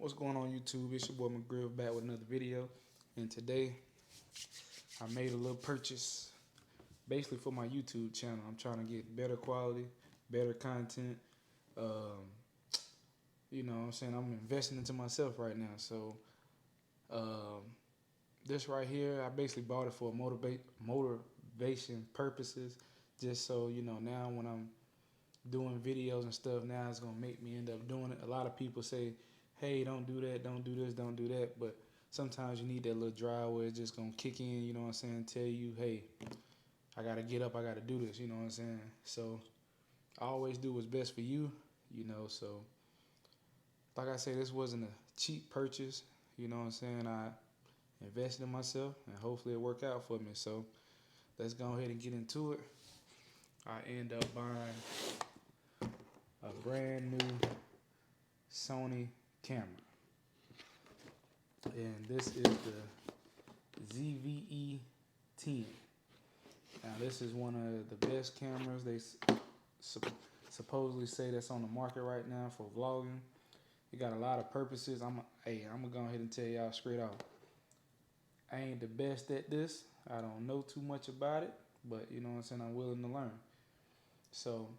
What's going on YouTube? It's your boy McGrill back with another video. And today I made a little purchase basically for my YouTube channel. I'm trying to get better quality, better content. You know what I'm saying? I'm investing into myself right now. So this right here, I basically bought it for motivation purposes. Just so, you know, now when I'm doing videos and stuff, now it's going to make me end up doing it. A lot of people say, hey, don't do that, don't do this, don't do that. But sometimes you need that little drive where it's just going to kick in, you know what I'm saying, tell you, hey, I got to get up, I got to do this, you know what I'm saying. So I always do what's best for you, you know. So like I say, this wasn't a cheap purchase, you know what I'm saying. I invested in myself and hopefully it worked out for me. So let's go ahead and get into it. I end up buying a brand new Sony camera, and this is the ZV-E10. Now this is one of the best cameras they supposedly say that's on the market right now for vlogging. It got a lot of purposes. I'm gonna go ahead and tell y'all straight off, I ain't the best at this. I don't know too much about it, but you know what I'm saying, I'm willing to learn. So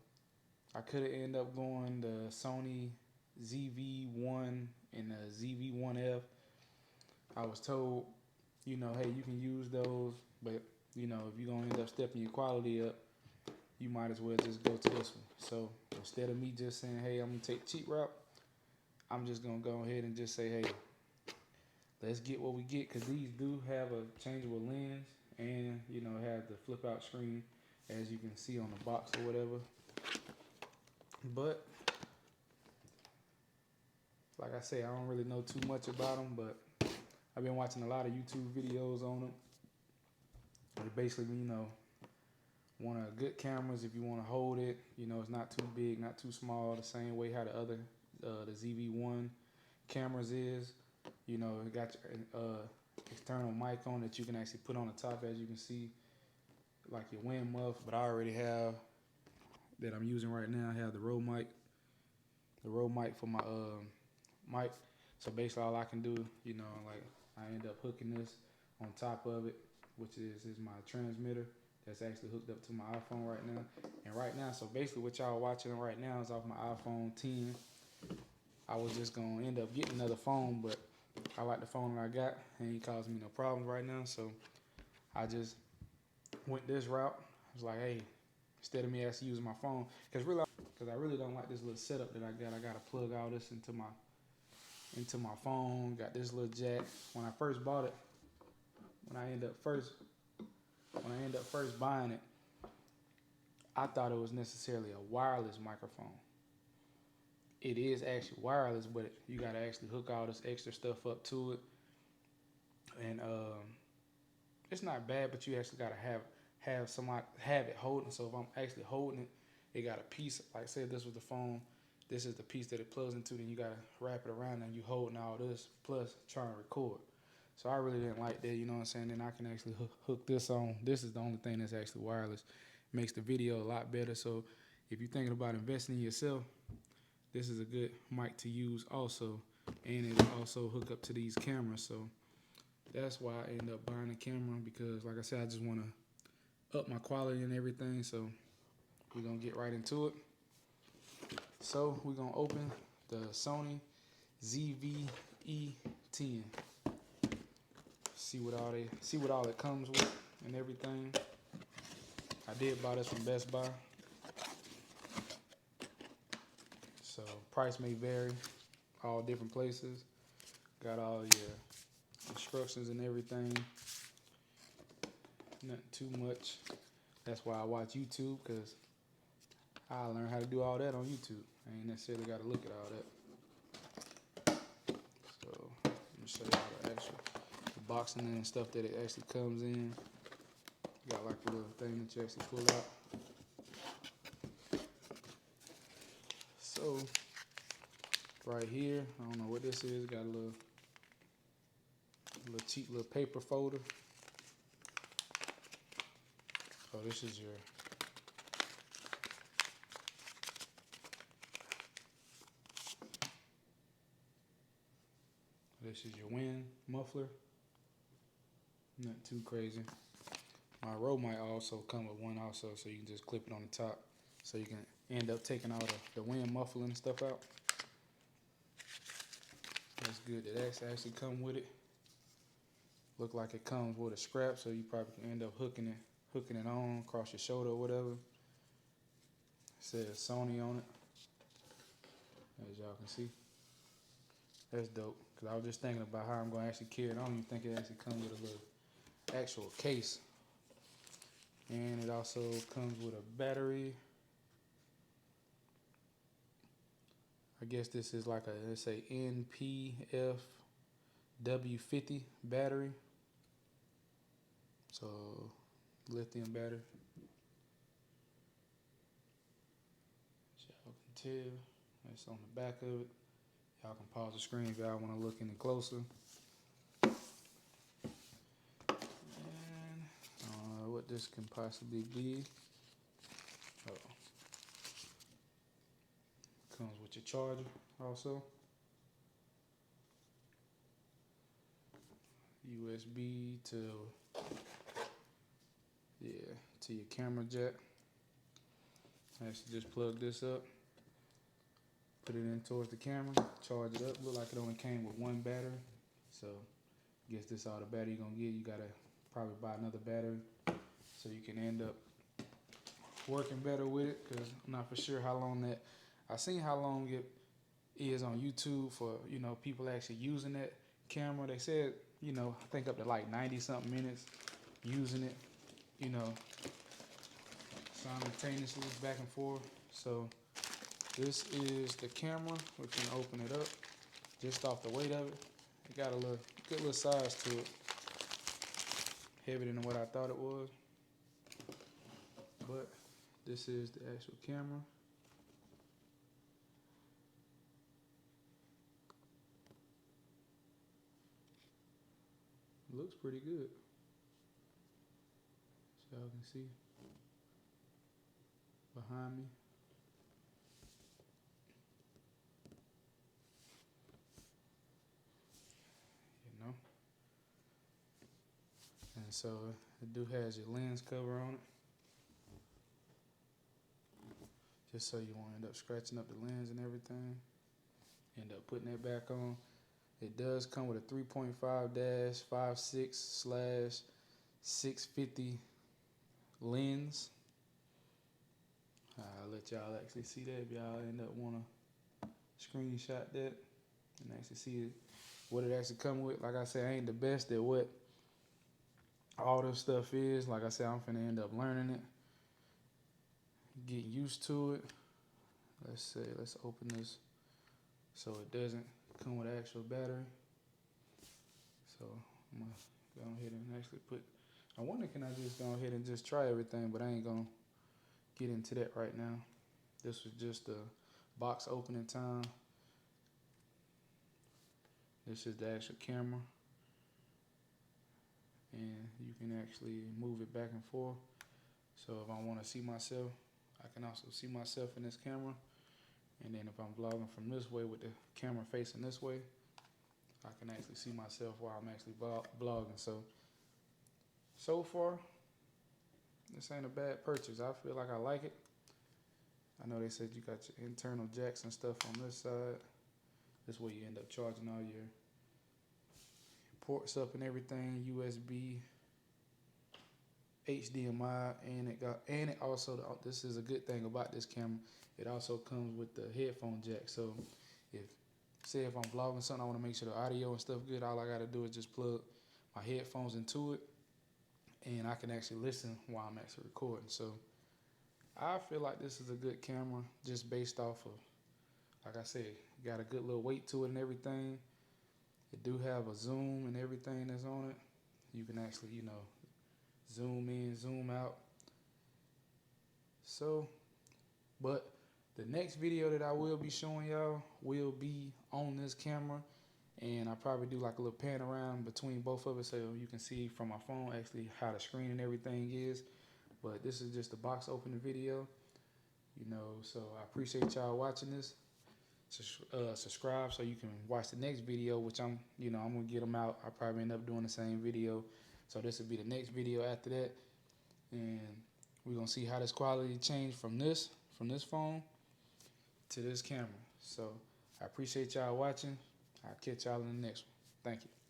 I could have ended up going the Sony ZV-1 and the ZV-1F. I was told, you know, hey, you can use those, but you know, if you're gonna end up stepping your quality up, you might as well just go to this one. So instead of me just saying, hey, I'm gonna take cheap route, I'm just gonna go ahead and just say, hey, let's get what we get, because these do have a changeable lens and, you know, have the flip out screen as you can see on the box or whatever. But like I say, I don't really know too much about them, but I've been watching a lot of YouTube videos on them. They basically, you know, one of good cameras if you want to hold it. You know, it's not too big, not too small, the same way how the other, the ZV-1 cameras is. You know, it got your external mic on that you can actually put on the top, as you can see, like your wind muff. But I already have, that I'm using right now, I have the Rode mic for my mic. So basically all I can do, you know, like I end up hooking this on top of it, which is my transmitter that's actually hooked up to my iPhone right now. And right now, so basically what y'all watching right now is off my iPhone 10. I was just gonna end up getting another phone, but I like the phone that I got, and it ain't causing me no problems right now. So I just went this route. I was like, hey, instead of me actually using my phone, because I really don't like this little setup that I got. I gotta plug all this into my phone. Got this little jack. When I first bought it, when I end up first buying it, I thought it was necessarily a wireless microphone. It is actually wireless, but you gotta actually hook all this extra stuff up to it, and it's not bad, but you actually gotta have somebody have it holding. So if I'm actually holding it, it got a piece. Like say this was the phone, this is the piece that it plugs into. Then you gotta wrap it around, and you holding all this plus trying to record. So I really didn't like that, you know what I'm saying. Then I can actually hook this on. This is the only thing that's actually wireless. Makes the video a lot better. So if you're thinking about investing in yourself, this is a good mic to use also, and it also hook up to these cameras. So that's why I end up buying a camera, because like I said, I just want to up my quality and everything. So we're going to get right into it. So we're going to open the Sony ZV-E10. See what all it comes with and everything. I did buy this from Best Buy. So price may vary, all different places. Got all your instructions and everything. Nothing too much. That's why I watch YouTube, because I learned how to do all that on YouTube. I ain't necessarily got to look at all that. So let me show y'all the actual boxing and stuff that it actually comes in. Got like a little thing that you actually pull out. So right here, I don't know what this is. Got a little cheap little paper folder. Oh, this is your This is your wind muffler. Not too crazy. My row might also come with one also, so you can just clip it on the top, so you can end up taking all the wind muffling and stuff out. That's good that that's actually come with it. Look like it comes with a scrap, so you probably can end up hooking it on across your shoulder or whatever. It says Sony on it, as y'all can see. That's dope, because I was just thinking about how I'm going to actually carry it. I don't even think it actually comes with a little actual case. And it also comes with a battery. I guess this is like a, let's say, NPFW50 battery. So, lithium battery. As y'all can tell, that's on the back of it. Y'all can pause the screen if y'all want to look any closer. And what this can possibly be. Oh. Comes with your charger also. USB to your camera jack. I actually just plug this up, put it in towards the camera, charge it up. Look like it only came with one battery, so I guess this all the battery you're gonna get. You gotta probably buy another battery so you can end up working better with it, because I'm not for sure how long that. I seen how long it is on YouTube for, you know, people actually using that camera. They said, you know, I think up to like 90 something minutes using it, you know, simultaneously back and forth. So this is the camera. We can open it up just off the weight of it. It got a good little size to it. Heavier than what I thought it was. But this is the actual camera. Looks pretty good, so y'all can see behind me. You know, and so it do has your lens cover on it, just so you won't end up scratching up the lens and everything. End up putting that back on. It does come with a 3.5-56/650 lens. I'll let y'all actually see that if y'all end up want to screenshot that and actually see what it actually come with. Like I said, I ain't the best at what all this stuff is. Like I said, I'm finna end up learning it, get used to it. Let's open this so it doesn't come with an actual battery. So I'm gonna go ahead and actually I wonder, can I just go ahead and just try everything, but I ain't gonna get into that right now. This was just a box opening time. This is the actual camera, and you can actually move it back and forth. So if I want to see myself, I can also see myself in this camera. And then if I'm vlogging from this way with the camera facing this way, I can actually see myself while I'm actually vlogging. So far, this ain't a bad purchase. I feel like I like it. I know they said you got your internal jacks and stuff on this side. This way you end up charging all your ports up and everything. USB, HDMI, and it also, this is a good thing about this camera, it also comes with the headphone jack. So if I'm vlogging something, I want to make sure the audio and stuff good, all I got to do is just plug my headphones into it, and I can actually listen while I'm actually recording. So I feel like this is a good camera, just based off of, like I said, got a good little weight to it and everything. It do have a zoom and everything that's on it. You can actually, you know, zoom in, zoom out. So, but the next video that I will be showing y'all will be on this camera, and I'll probably do like a little pan around between both of us so you can see from my phone actually how the screen and everything is. But this is just a box opening video, you know, so I appreciate y'all watching this. subscribe so you can watch the next video, which I'm gonna get them out. I probably end up doing the same video, so this will be the next video after that, and we're gonna see how this quality changed from this phone to this camera. So I appreciate y'all watching. I'll catch y'all in the next one. Thank you.